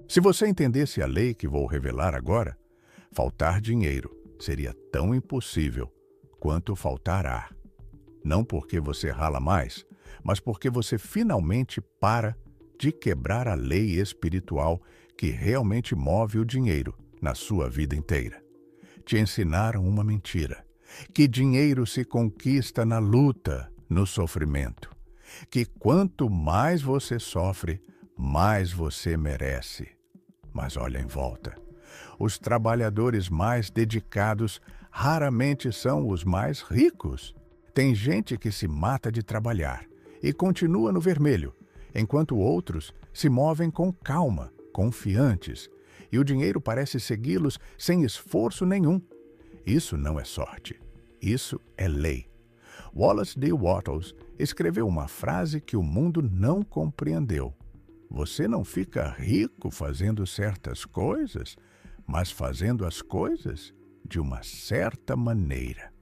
Se você entendesse a lei que vou revelar agora, faltar dinheiro seria tão impossível quanto faltar ar. Não porque você rala mais, mas porque você finalmente para de quebrar a lei espiritual que realmente move o dinheiro na sua vida inteira. Te ensinaram uma mentira, que dinheiro se conquista na luta, no sofrimento, que quanto mais você sofre, mais você merece. Mas olha em volta. Os trabalhadores mais dedicados raramente são os mais ricos. Tem gente que se mata de trabalhar e continua no vermelho, enquanto outros se movem com calma, confiantes, e o dinheiro parece segui-los sem esforço nenhum. Isso não é sorte. Isso é lei. Wallace D. Wattles escreveu uma frase que o mundo não compreendeu. Você não fica rico fazendo certas coisas, mas fazendo as coisas de uma certa maneira.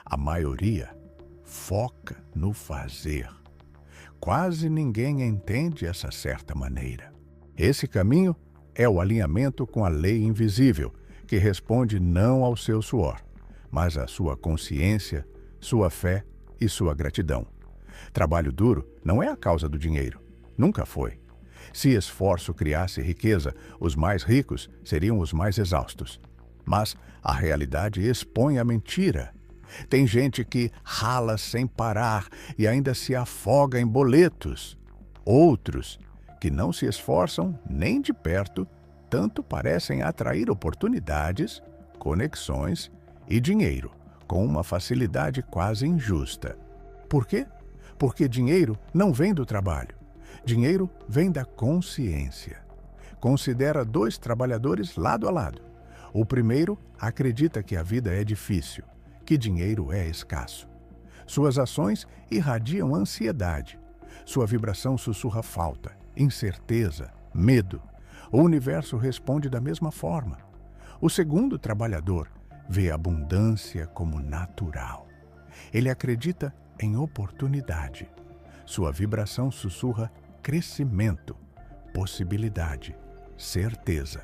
A maioria foca no fazer. Quase ninguém entende essa certa maneira. Esse caminho é o alinhamento com a lei invisível, que responde não ao seu suor, mas à sua consciência, sua fé e sua gratidão. Trabalho duro não é a causa do dinheiro. Nunca foi. Se esforço criasse riqueza, os mais ricos seriam os mais exaustos. Mas a realidade expõe a mentira. Tem gente que rala sem parar e ainda se afoga em boletos. Outros, que não se esforçam nem de perto, tanto parecem atrair oportunidades, conexões e dinheiro com uma facilidade quase injusta. Por quê? Porque dinheiro não vem do trabalho. Dinheiro vem da consciência. Considera dois trabalhadores lado a lado. O primeiro acredita que a vida é difícil, que dinheiro é escasso. Suas ações irradiam ansiedade. Sua vibração sussurra falta, incerteza, medo. O universo responde da mesma forma. O segundo trabalhador vê a abundância como natural. Ele acredita em oportunidade. Sua vibração sussurra crescimento, possibilidade, certeza.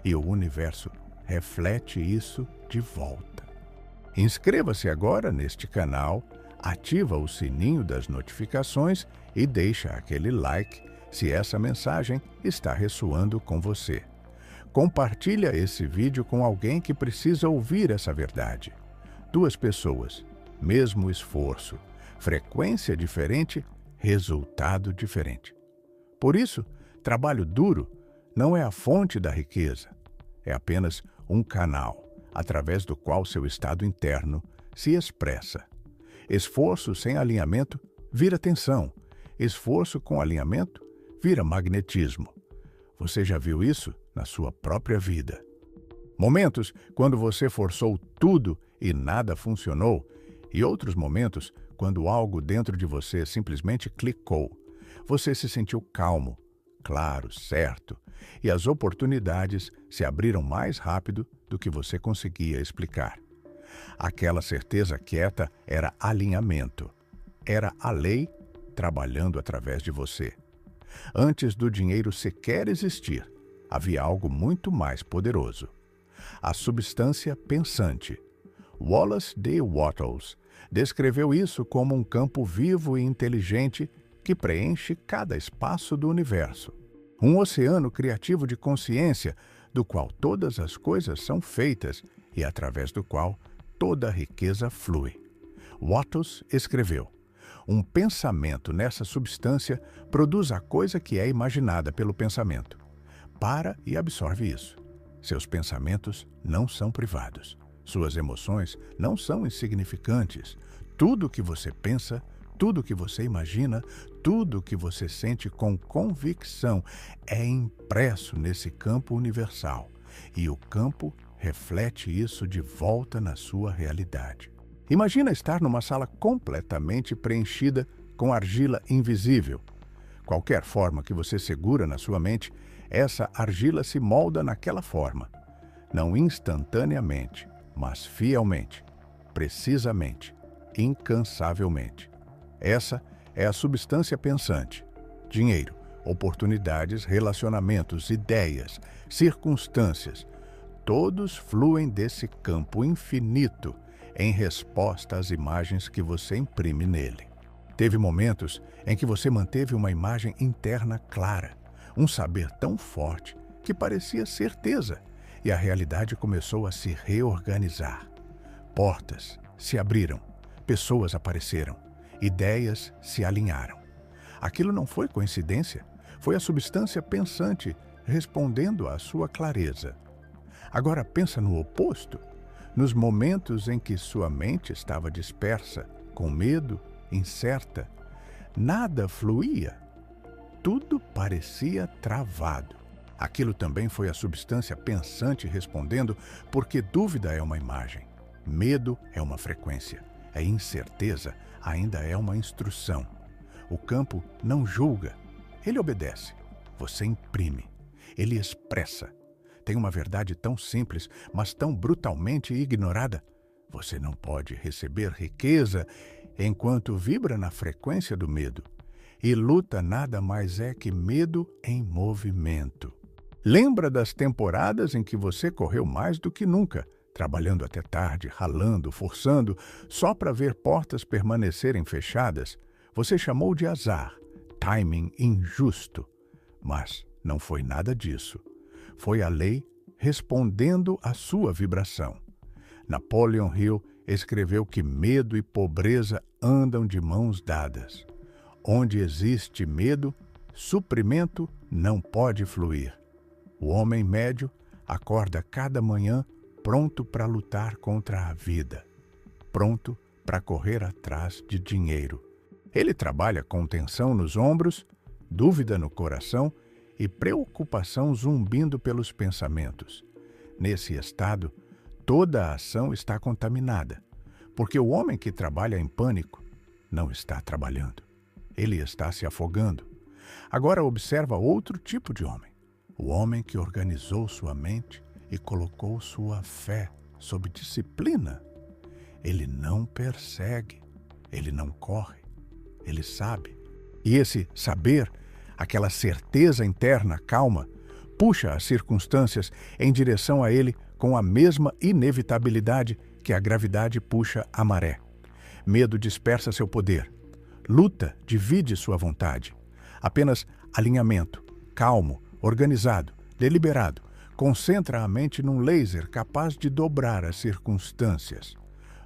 E o universo reflete isso de volta. Inscreva-se agora neste canal, ativa o sininho das notificações e deixa aquele like se essa mensagem está ressoando com você. Compartilha esse vídeo com alguém que precisa ouvir essa verdade. 2 pessoas, mesmo esforço, frequência diferente, resultado diferente. Por isso, trabalho duro não é a fonte da riqueza, é apenas um canal através do qual seu estado interno se expressa. Esforço sem alinhamento vira tensão, esforço com alinhamento vira magnetismo. Você já viu isso na sua própria vida? Momentos quando você forçou tudo e nada funcionou, e outros momentos quando algo dentro de você simplesmente clicou. Você se sentiu calmo, claro, certo, e as oportunidades se abriram mais rápido do que você conseguia explicar. Aquela certeza quieta era alinhamento. Era a lei trabalhando através de você. Antes do dinheiro sequer existir, havia algo muito mais poderoso. A substância pensante. Wallace D. Wattles descreveu isso como um campo vivo e inteligente que preenche cada espaço do universo. Um oceano criativo de consciência, do qual todas as coisas são feitas e através do qual toda a riqueza flui. Wattles escreveu: um pensamento nessa substância produz a coisa que é imaginada pelo pensamento. Para e absorve isso. Seus pensamentos não são privados. Suas emoções não são insignificantes. Tudo o que você pensa, tudo o que você imagina, tudo o que você sente com convicção é impresso nesse campo universal. E o campo reflete isso de volta na sua realidade. Imagina estar numa sala completamente preenchida com argila invisível. Qualquer forma que você segura na sua mente, essa argila se molda naquela forma. Não instantaneamente, mas fielmente, precisamente, incansavelmente. Essa é a substância pensante. Dinheiro, oportunidades, relacionamentos, ideias, circunstâncias, todos fluem desse campo infinito em resposta às imagens que você imprime nele. Teve momentos em que você manteve uma imagem interna clara, um saber tão forte que parecia certeza, e a realidade começou a se reorganizar. Portas se abriram, pessoas apareceram, ideias se alinharam. Aquilo não foi coincidência, foi a substância pensante respondendo à sua clareza. Agora pensa no oposto, nos momentos em que sua mente estava dispersa, com medo, incerta. Nada fluía, tudo parecia travado. Aquilo também foi a substância pensante respondendo, porque dúvida é uma imagem, medo é uma frequência, a incerteza ainda é uma instrução. O campo não julga, ele obedece. Você imprime, ele expressa. Tem uma verdade tão simples, mas tão brutalmente ignorada. Você não pode receber riqueza enquanto vibra na frequência do medo. E luta nada mais é que medo em movimento. Lembra das temporadas em que você correu mais do que nunca, trabalhando até tarde, ralando, forçando, só para ver portas permanecerem fechadas? Você chamou de azar, timing injusto. Mas não foi nada disso. Foi a lei respondendo à sua vibração. Napoleon Hill escreveu que medo e pobreza andam de mãos dadas. Onde existe medo, suprimento não pode fluir. O homem médio acorda cada manhã pronto para lutar contra a vida, pronto para correr atrás de dinheiro. Ele trabalha com tensão nos ombros, dúvida no coração e preocupação zumbindo pelos pensamentos. Nesse estado, toda a ação está contaminada, porque o homem que trabalha em pânico não está trabalhando. Ele está se afogando. Agora observa outro tipo de homem. O homem que organizou sua mente e colocou sua fé sob disciplina. Ele não persegue, ele não corre, ele sabe. E esse saber, aquela certeza interna calma, puxa as circunstâncias em direção a ele com a mesma inevitabilidade que a gravidade puxa a maré. Medo dispersa seu poder. Luta divide sua vontade. Apenas alinhamento, calmo, organizado, deliberado, concentra a mente num laser capaz de dobrar as circunstâncias.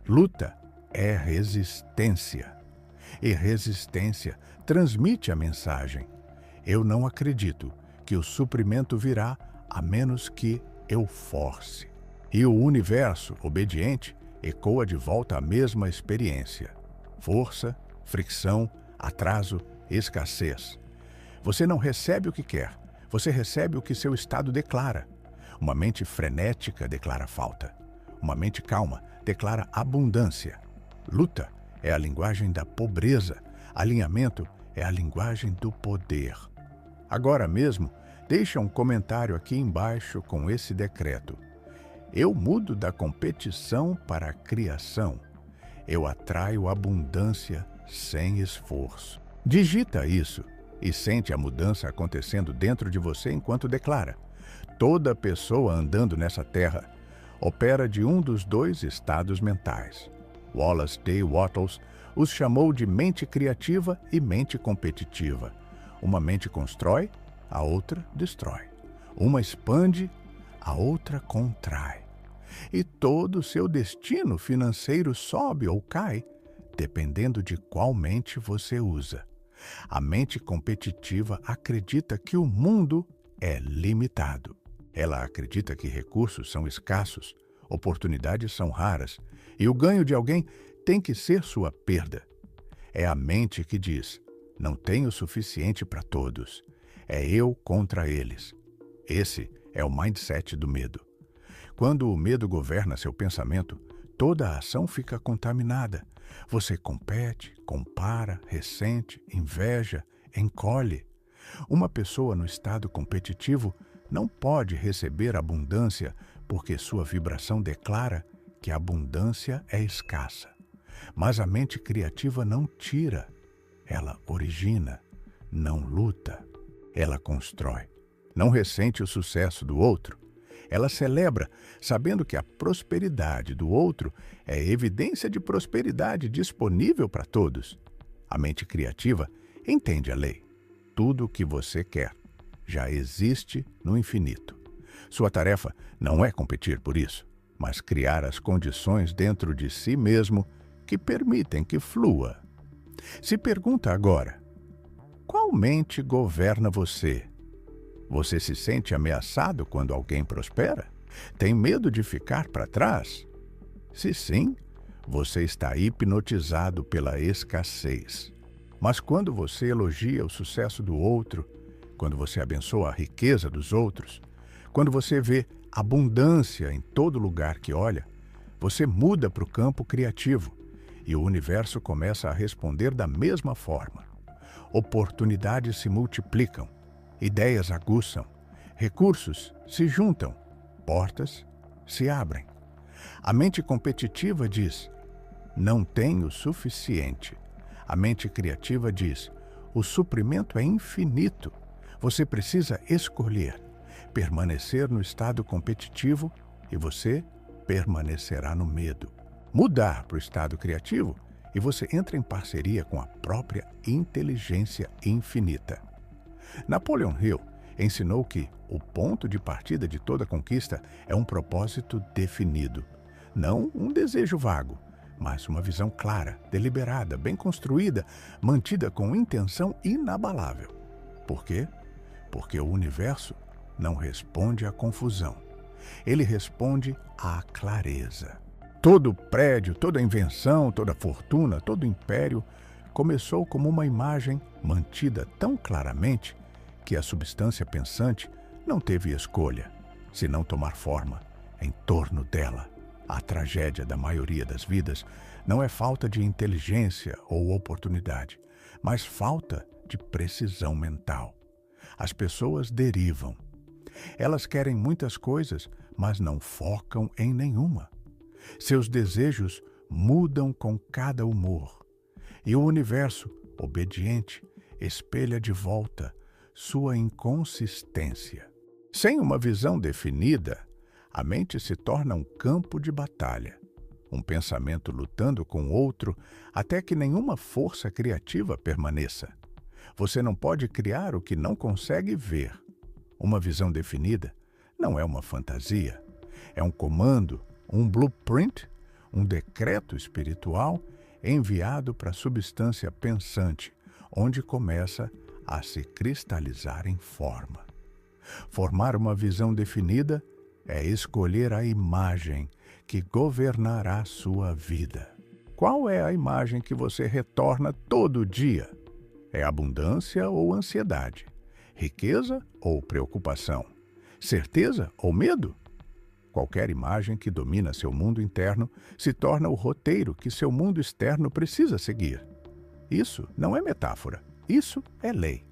Luta é resistência. E resistência transmite a mensagem: eu não acredito que o suprimento virá a menos que eu force. E o universo, obediente, ecoa de volta a mesma experiência. Força, fricção, atraso, escassez. Você não recebe o que quer, você recebe o que seu estado declara. Uma mente frenética declara falta. Uma mente calma declara abundância. Luta é a linguagem da pobreza. Alinhamento é a linguagem do poder. Agora mesmo, deixa um comentário aqui embaixo com esse decreto. Eu mudo da competição para a criação. Eu atraio abundância sem esforço. Digita isso e sente a mudança acontecendo dentro de você enquanto declara. Toda pessoa andando nessa terra opera de um dos dois estados mentais. Wallace D. Wattles os chamou de mente criativa e mente competitiva. Uma mente constrói, a outra destrói. Uma expande, a outra contrai. E todo o seu destino financeiro sobe ou cai, dependendo de qual mente você usa. A mente competitiva acredita que o mundo é limitado. Ela acredita que recursos são escassos, oportunidades são raras e o ganho de alguém tem que ser sua perda. É a mente que diz: não tenho o suficiente para todos. É eu contra eles. Esse é o mindset do medo. Quando o medo governa seu pensamento, toda a ação fica contaminada. Você compete, compara, ressente, inveja, encolhe. Uma pessoa no estado competitivo não pode receber abundância porque sua vibração declara que a abundância é escassa. Mas a mente criativa não tira, ela origina, não luta. Ela constrói. Não ressente o sucesso do outro. Ela celebra, sabendo que a prosperidade do outro é evidência de prosperidade disponível para todos. A mente criativa entende a lei. Tudo o que você quer já existe no infinito. Sua tarefa não é competir por isso, mas criar as condições dentro de si mesmo que permitem que flua. Se pergunta agora: qual mente governa você? Você se sente ameaçado quando alguém prospera? Tem medo de ficar para trás? Se sim, você está hipnotizado pela escassez. Mas quando você elogia o sucesso do outro, quando você abençoa a riqueza dos outros, quando você vê abundância em todo lugar que olha, você muda para o campo criativo e o universo começa a responder da mesma forma. Oportunidades se multiplicam, ideias aguçam, recursos se juntam, portas se abrem. A mente competitiva diz: não tenho o suficiente. A mente criativa diz: o suprimento é infinito. Você precisa escolher permanecer no estado competitivo e você permanecerá no medo. Mudar para o estado criativo e você entra em parceria com a própria inteligência infinita. Napoleon Hill ensinou que o ponto de partida de toda conquista é um propósito definido, não um desejo vago, mas uma visão clara, deliberada, bem construída, mantida com intenção inabalável. Por quê? Porque o universo não responde à confusão. Ele responde à clareza. Todo prédio, toda invenção, toda fortuna, todo império começou como uma imagem mantida tão claramente que a substância pensante não teve escolha, senão tomar forma em torno dela. A tragédia da maioria das vidas não é falta de inteligência ou oportunidade, mas falta de precisão mental. As pessoas derivam. Elas querem muitas coisas, mas não focam em nenhuma. Seus desejos mudam com cada humor. E o universo, obediente, espelha de volta sua inconsistência. Sem uma visão definida, a mente se torna um campo de batalha, um pensamento lutando com outro até que nenhuma força criativa permaneça. Você não pode criar o que não consegue ver. Uma visão definida não é uma fantasia, é um comando, um blueprint, um decreto espiritual enviado para a substância pensante, onde começa a se cristalizar em forma. Formar uma visão definida é escolher a imagem que governará sua vida. Qual é a imagem que você retorna todo dia? É abundância ou ansiedade? Riqueza ou preocupação? Certeza ou medo? Qualquer imagem que domina seu mundo interno se torna o roteiro que seu mundo externo precisa seguir. Isso não é metáfora, isso é lei.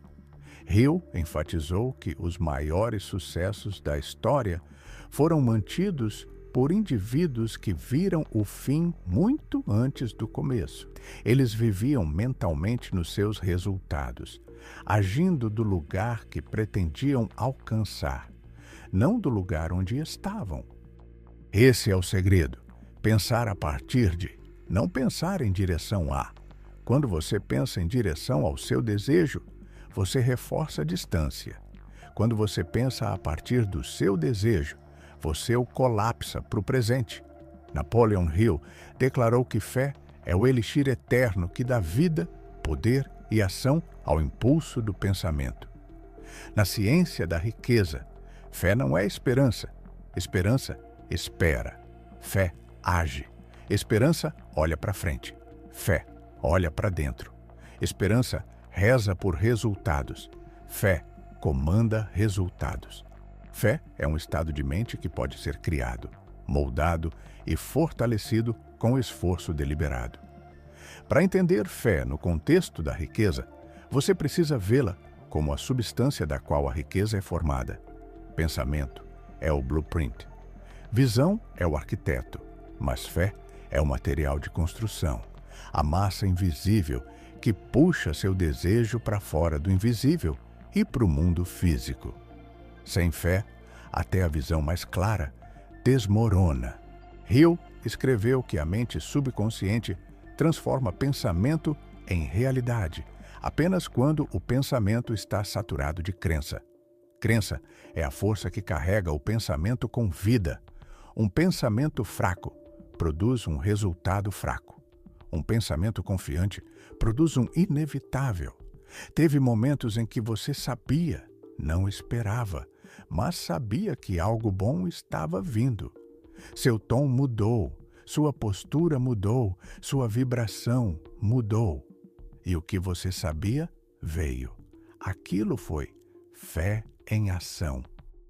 Hill enfatizou que os maiores sucessos da história foram mantidos por indivíduos que viram o fim muito antes do começo. Eles viviam mentalmente nos seus resultados, agindo do lugar que pretendiam alcançar, não do lugar onde estavam. Esse é o segredo. Pensar a partir de, não pensar em direção a. Quando você pensa em direção ao seu desejo, você reforça a distância. Quando você pensa a partir do seu desejo, você o colapsa para o presente. Napoleon Hill declarou que fé é o elixir eterno que dá vida, poder e ação ao impulso do pensamento. Na ciência da riqueza, fé não é esperança. Esperança espera. Fé age. Esperança olha para frente. Fé olha para dentro. Esperança reza por resultados. Fé comanda resultados. Fé é um estado de mente que pode ser criado, moldado e fortalecido com esforço deliberado. Para entender fé no contexto da riqueza, você precisa vê-la como a substância da qual a riqueza é formada. Pensamento é o blueprint. Visão é o arquiteto, mas fé é o material de construção, a massa invisível que puxa seu desejo para fora do invisível e para o mundo físico. Sem fé, até a visão mais clara desmorona. Hill escreveu que a mente subconsciente transforma pensamento em realidade apenas quando o pensamento está saturado de crença. Crença é a força que carrega o pensamento com vida. Um pensamento fraco produz um resultado fraco. Um pensamento confiante produz um inevitável. Teve momentos em que você sabia, não esperava, mas sabia que algo bom estava vindo. Seu tom mudou, sua postura mudou, sua vibração mudou. E o que você sabia veio. Aquilo foi fé em ação.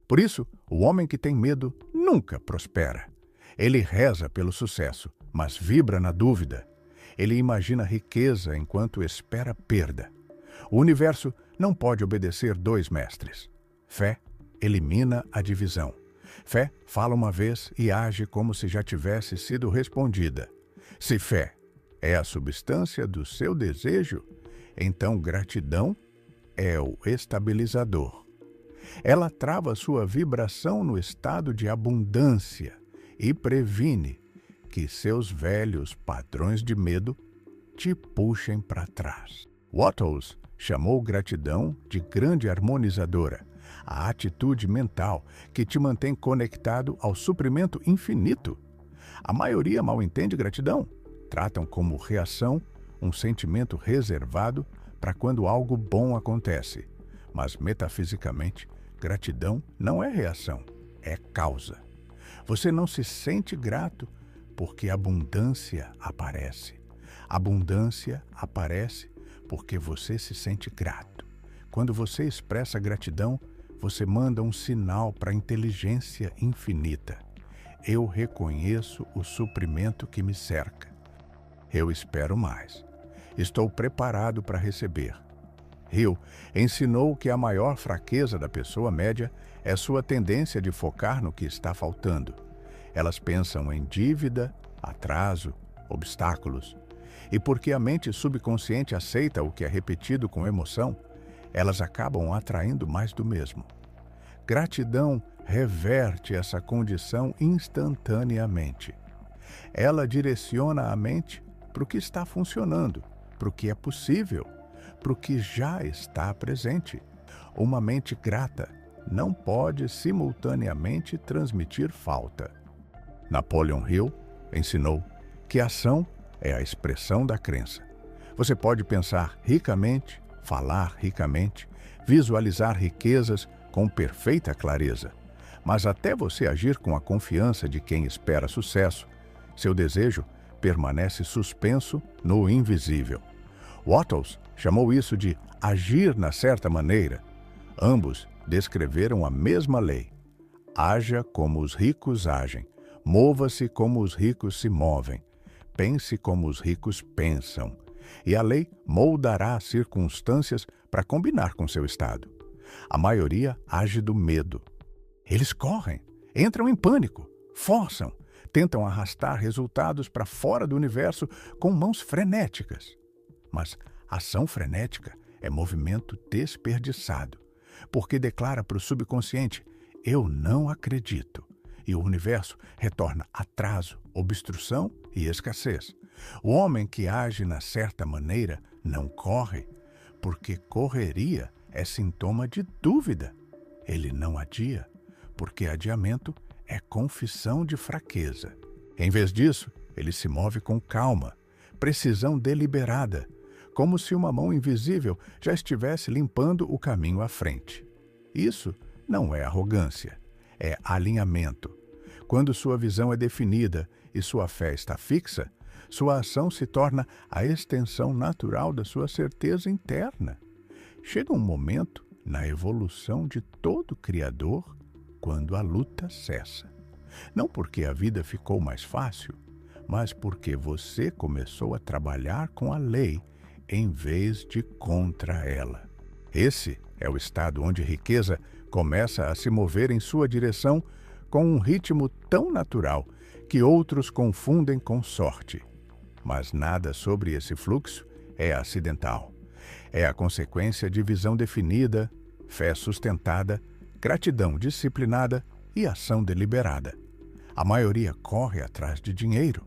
Por isso, o homem que tem medo nunca prospera. Ele reza pelo sucesso, mas vibra na dúvida. Ele imagina riqueza enquanto espera perda. O universo não pode obedecer dois mestres. Fé elimina a divisão. Fé fala uma vez e age como se já tivesse sido respondida. Se fé é a substância do seu desejo, então gratidão é o estabilizador. Ela trava sua vibração no estado de abundância e previne que seus velhos padrões de medo te puxem para trás. Wattles chamou gratidão de grande harmonizadora, a atitude mental que te mantém conectado ao suprimento infinito. A maioria mal entende gratidão. Tratam como reação um sentimento reservado para quando algo bom acontece. Mas, metafisicamente, gratidão não é reação, é causa. Você não se sente grato porque abundância aparece. Abundância aparece porque você se sente grato. Quando você expressa gratidão, você manda um sinal para a inteligência infinita. Eu reconheço o suprimento que me cerca. Eu espero mais. Estou preparado para receber. Hill ensinou que a maior fraqueza da pessoa média é sua tendência de focar no que está faltando. Elas pensam em dívida, atraso, obstáculos. E porque a mente subconsciente aceita o que é repetido com emoção, elas acabam atraindo mais do mesmo. Gratidão reverte essa condição instantaneamente. Ela direciona a mente para o que está funcionando, para o que é possível, para o que já está presente. Uma mente grata não pode simultaneamente transmitir falta. Napoleon Hill ensinou que a ação é a expressão da crença. Você pode pensar ricamente, falar ricamente, visualizar riquezas com perfeita clareza. Mas até você agir com a confiança de quem espera sucesso, seu desejo permanece suspenso no invisível. Wattles chamou isso de agir na certa maneira. Ambos descreveram a mesma lei. Haja como os ricos agem, mova-se como os ricos se movem, pense como os ricos pensam, e a lei moldará as circunstâncias para combinar com seu estado. A maioria age do medo. Eles correm, entram em pânico, forçam, tentam arrastar resultados para fora do universo com mãos frenéticas. Mas ação frenética é movimento desperdiçado, porque declara para o subconsciente: eu não acredito. E o universo retorna atraso, obstrução e escassez. O homem que age na certa maneira não corre, porque correria é sintoma de dúvida. Ele não adia, porque adiamento é confissão de fraqueza. Em vez disso, ele se move com calma, precisão deliberada, como se uma mão invisível já estivesse limpando o caminho à frente. Isso não é arrogância, é alinhamento. Quando sua visão é definida e sua fé está fixa, sua ação se torna a extensão natural da sua certeza interna. Chega um momento na evolução de todo Criador quando a luta cessa. Não porque a vida ficou mais fácil, mas porque você começou a trabalhar com a lei em vez de contra ela. Esse é o estado onde riqueza começa a se mover em sua direção com um ritmo tão natural que outros confundem com sorte. Mas nada sobre esse fluxo é acidental. É a consequência de visão definida, fé sustentada, gratidão disciplinada e ação deliberada. A maioria corre atrás de dinheiro.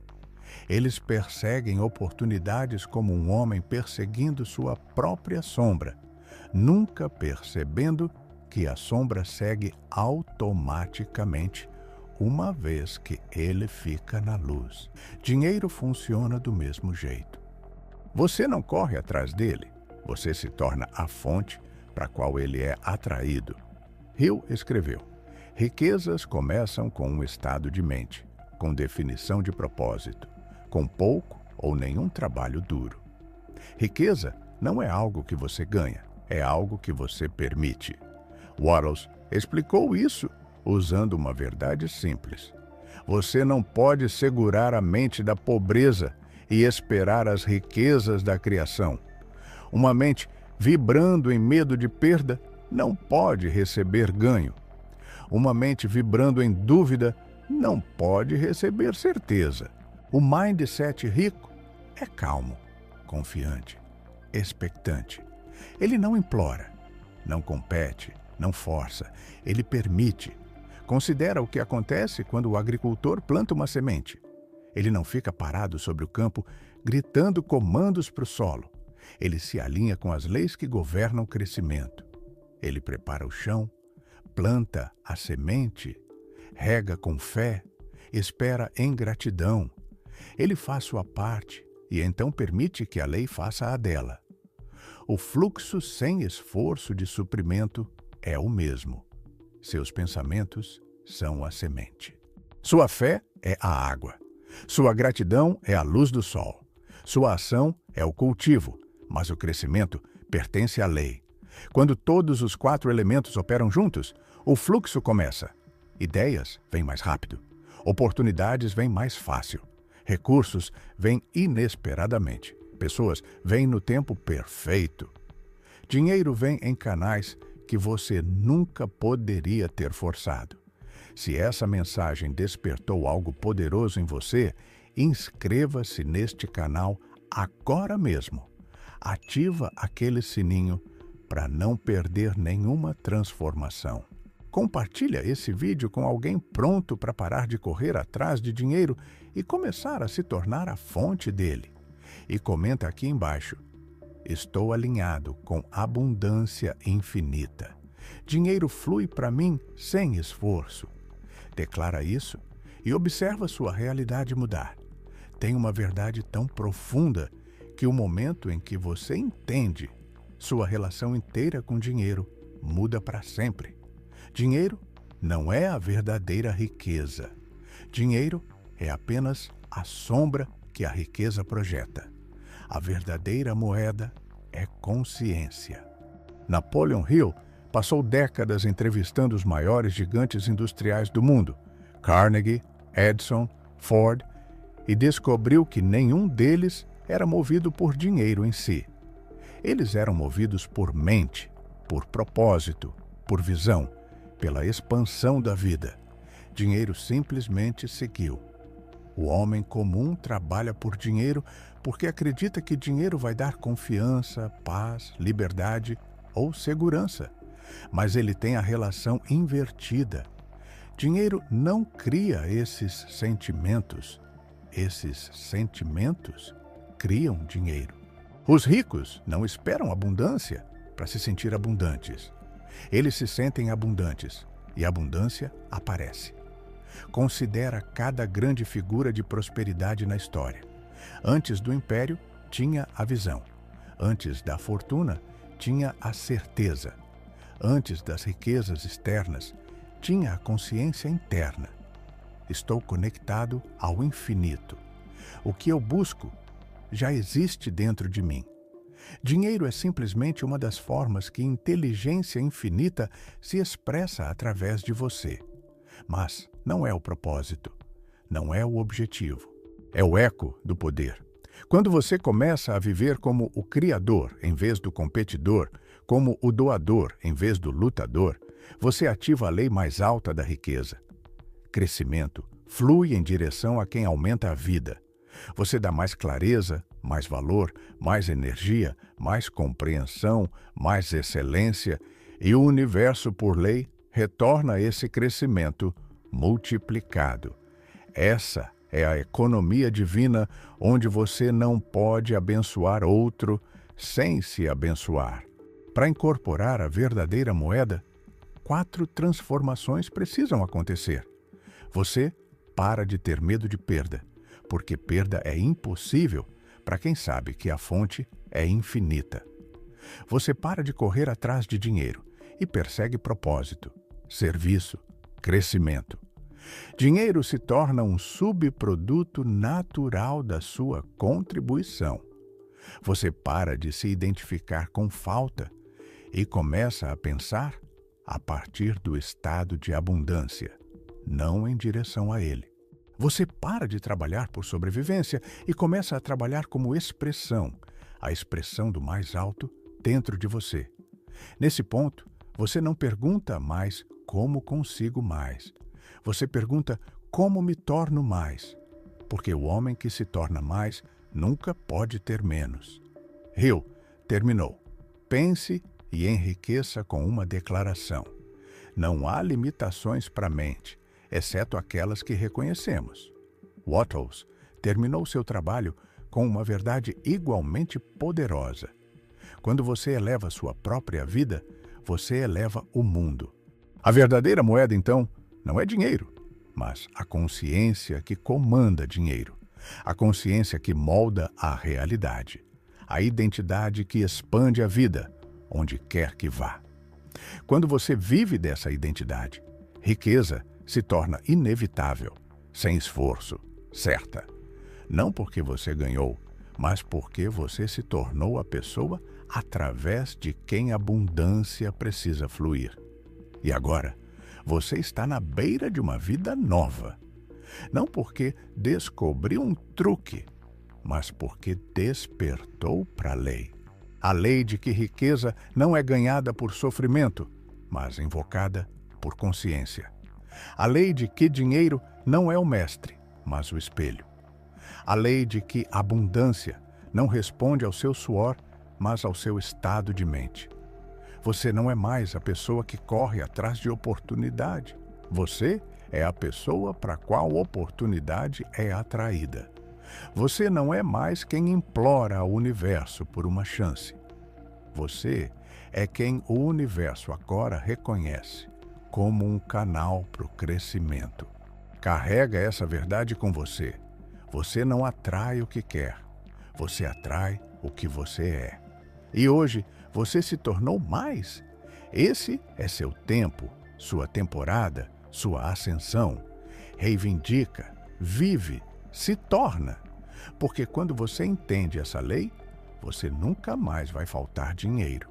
Eles perseguem oportunidades como um homem perseguindo sua própria sombra, nunca percebendo que a sombra segue automaticamente uma vez que ele fica na luz. Dinheiro funciona do mesmo jeito. Você não corre atrás dele, você se torna a fonte para a qual ele é atraído. Hill escreveu: riquezas começam com um estado de mente, com definição de propósito, com pouco ou nenhum trabalho duro. Riqueza não é algo que você ganha, é algo que você permite. Wallace explicou isso usando uma verdade simples. Você não pode segurar a mente da pobreza e esperar as riquezas da criação. Uma mente vibrando em medo de perda não pode receber ganho. Uma mente vibrando em dúvida não pode receber certeza. O mindset rico é calmo, confiante, expectante. Ele não implora, não compete, não força, ele permite. Considera o que acontece quando o agricultor planta uma semente. Ele não fica parado sobre o campo gritando comandos para o solo. Ele se alinha com as leis que governam o crescimento. Ele prepara o chão, planta a semente, rega com fé, espera em gratidão. Ele faz sua parte e então permite que a lei faça a dela. O fluxo sem esforço de suprimento é o mesmo. Seus pensamentos são a semente. Sua fé é a água. Sua gratidão é a luz do sol. Sua ação é o cultivo, mas o crescimento pertence à lei. Quando todos os 4 elementos operam juntos, o fluxo começa. Ideias vêm mais rápido. Oportunidades vêm mais fácil. Recursos vêm inesperadamente. Pessoas vêm no tempo perfeito. Dinheiro vem em canais que você nunca poderia ter forçado. Se essa mensagem despertou algo poderoso em você, inscreva-se neste canal agora mesmo. Ativa aquele sininho para não perder nenhuma transformação. Compartilha esse vídeo com alguém pronto para parar de correr atrás de dinheiro e começar a se tornar a fonte dele. E comenta aqui embaixo: estou alinhado com abundância infinita. Dinheiro flui para mim sem esforço. Declara isso e observa sua realidade mudar. Tem uma verdade tão profunda que o momento em que você entende, sua relação inteira com dinheiro muda para sempre. Dinheiro não é a verdadeira riqueza. Dinheiro é apenas a sombra que a riqueza projeta. A verdadeira moeda é consciência. Napoleon Hill passou décadas entrevistando os maiores gigantes industriais do mundo, Carnegie, Edison, Ford, e descobriu que nenhum deles era movido por dinheiro em si. Eles eram movidos por mente, por propósito, por visão, pela expansão da vida. Dinheiro simplesmente seguiu. O homem comum trabalha por dinheiro porque acredita que dinheiro vai dar confiança, paz, liberdade ou segurança. Mas ele tem a relação invertida. Dinheiro não cria esses sentimentos. Esses sentimentos criam dinheiro. Os ricos não esperam abundância para se sentir abundantes. Eles se sentem abundantes e a abundância aparece. Considera cada grande figura de prosperidade na história. Antes do império, tinha a visão. Antes da fortuna, tinha a certeza. Antes das riquezas externas, tinha a consciência interna. Estou conectado ao infinito. O que eu busco já existe dentro de mim. Dinheiro é simplesmente uma das formas que inteligência infinita se expressa através de você. Mas não é o propósito, não é o objetivo. É o eco do poder. Quando você começa a viver como o criador em vez do competidor, como o doador em vez do lutador, você ativa a lei mais alta da riqueza. Crescimento flui em direção a quem aumenta a vida. Você dá mais clareza, mais valor, mais energia, mais compreensão, mais excelência E o universo, por lei, retorna esse crescimento multiplicado. Essa é a economia divina, onde você não pode abençoar outro sem se abençoar. Para incorporar a verdadeira moeda, 4 transformações precisam acontecer. Você para de ter medo de perda, porque perda é impossível para quem sabe que a fonte é infinita. Você para de correr atrás de dinheiro e persegue propósito, serviço, crescimento. Dinheiro se torna um subproduto natural da sua contribuição. Você para de se identificar com falta e começa a pensar a partir do estado de abundância, não em direção a ele. Você para de trabalhar por sobrevivência e começa a trabalhar como expressão, a expressão do mais alto dentro de você. Nesse ponto, você não pergunta mais como consigo mais. Você pergunta como me torno mais, porque o homem que se torna mais nunca pode ter menos. Rio, terminou. Pense e enriqueça com uma declaração. Não há limitações para a mente, exceto aquelas que reconhecemos. Wattles terminou seu trabalho com uma verdade igualmente poderosa. Quando você eleva sua própria vida, você eleva o mundo. A verdadeira moeda, então, não é dinheiro, mas a consciência que comanda dinheiro. A consciência que molda a realidade. A identidade que expande a vida, onde quer que vá. Quando você vive dessa identidade, riqueza se torna inevitável, sem esforço, certa. Não porque você ganhou, mas porque você se tornou a pessoa através de quem a abundância precisa fluir. E agora, você está na beira de uma vida nova. Não porque descobriu um truque, mas porque despertou para a lei. A lei de que riqueza não é ganhada por sofrimento, mas invocada por consciência. A lei de que dinheiro não é o mestre, mas o espelho. A lei de que abundância não responde ao seu suor, mas ao seu estado de mente. Você não é mais a pessoa que corre atrás de oportunidade. Você é a pessoa para a qual oportunidade é atraída. Você não é mais quem implora ao universo por uma chance. Você é quem o universo agora reconhece como um canal para o crescimento. Carrega essa verdade com você. Você não atrai o que quer. Você atrai o que você é. E hoje você se tornou mais. Esse é seu tempo, sua temporada, sua ascensão. Reivindica, vive, se torna. Porque quando você entende essa lei, você nunca mais vai faltar dinheiro.